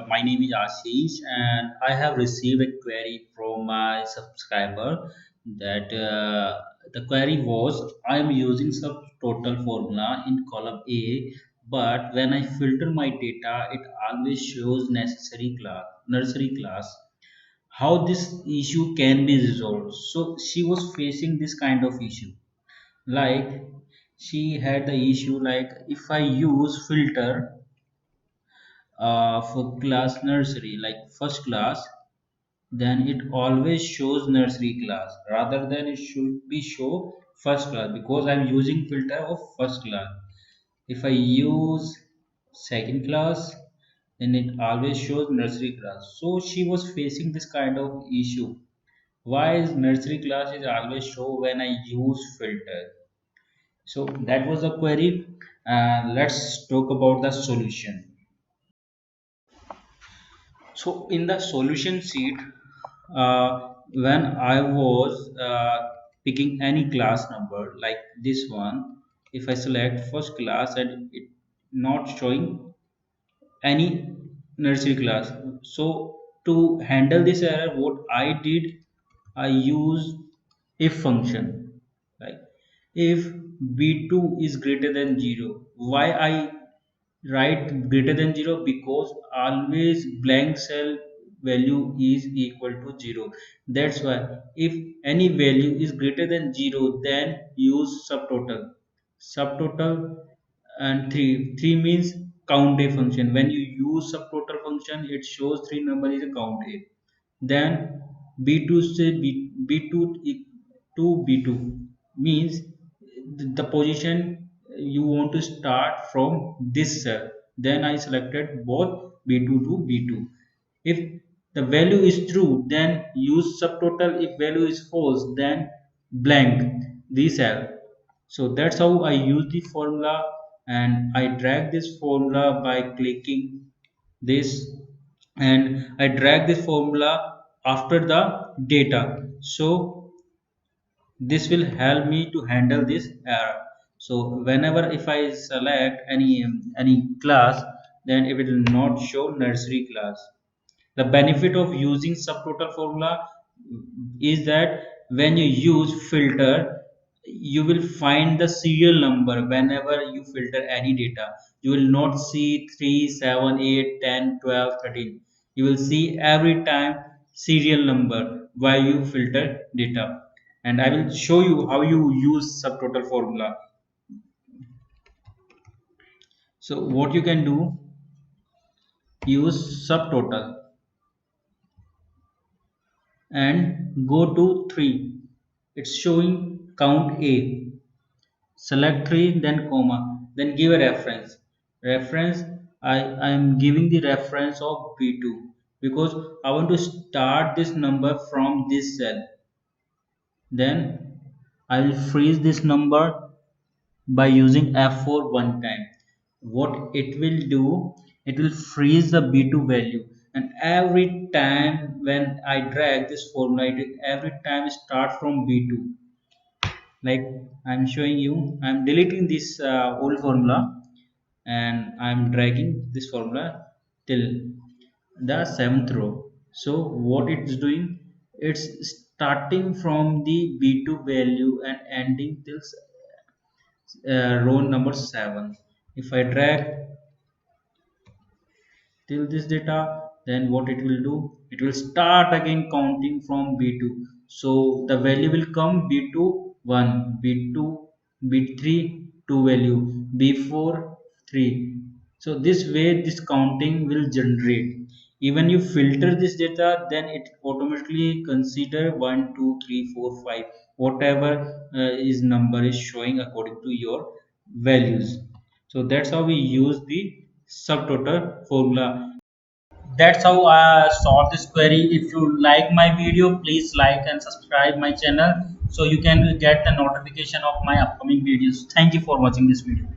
My name is Ashish, and I have received a query from my subscriber that the query was I am using subtotal formula in column A, but when I filter my data, it always shows necessary class, nursery class. How this issue can be resolved? So she was facing this kind of issue, like she had the issue like if I use filter for class nursery like first class, then it always shows nursery class rather than it should be show first class because I'm using filter of first class. If I use second class, then it always shows nursery class. So she was facing this kind of issue, why is nursery class is always show when I use filter. So that was the query. Let's talk about the solution. So in the solution sheet, when I was picking any class number like this one, if I select first class and it not showing any nursery class. So to handle this error, what I did, I use if function. Like if b2 is greater than 0, why I write greater than 0? Because always blank cell value is equal to 0. That's why if any value is greater than 0, then use subtotal. Subtotal and 3 means count a function. When you use subtotal function, it shows 3 number is a count a. Then b2 say b2 to b2 means the position you want to start from this cell. Then I selected both b2 to b2. If the value is true, then use subtotal. If value is false, then blank the cell. So that's how I use the formula, and I drag this formula by clicking this, and I drag this formula after the data. So this will help me to handle this error. So whenever if I select any class, then it will not show nursery class. The benefit of using subtotal formula is that when you use filter, you will find the serial number whenever you filter any data. You will not see 3, 7, 8, 10, 12, 13. You will see every time serial number while you filter data. And I will show you how you use subtotal formula. So what you can do, use subtotal and go to 3. It's showing count A. Select 3, then comma, then give a reference. Reference, I am giving the reference of B2 because I want to start this number from this cell. Then I will freeze this number by using F4 one time. What it will do, it will freeze the B2 value, and every time when I drag this formula, it will every time start from B2. Like I'm showing you, I'm deleting this old formula, and I'm dragging this formula till the seventh row. So what it's doing, it's starting from the b2 value and ending till row number 7. If I drag till this data, then what it will do, it will start again counting from b2. So the value will come b2 1, b2 b3 2 value, b4 3. So this way this counting will generate. Even you filter this data, then it automatically consider 1 2 3 4 5, whatever is number is showing according to your values. So that's how we use the subtotal formula. That's how I solve this query. If you like my video, please like and subscribe my channel so you can get the notification of my upcoming videos. Thank you for watching this video.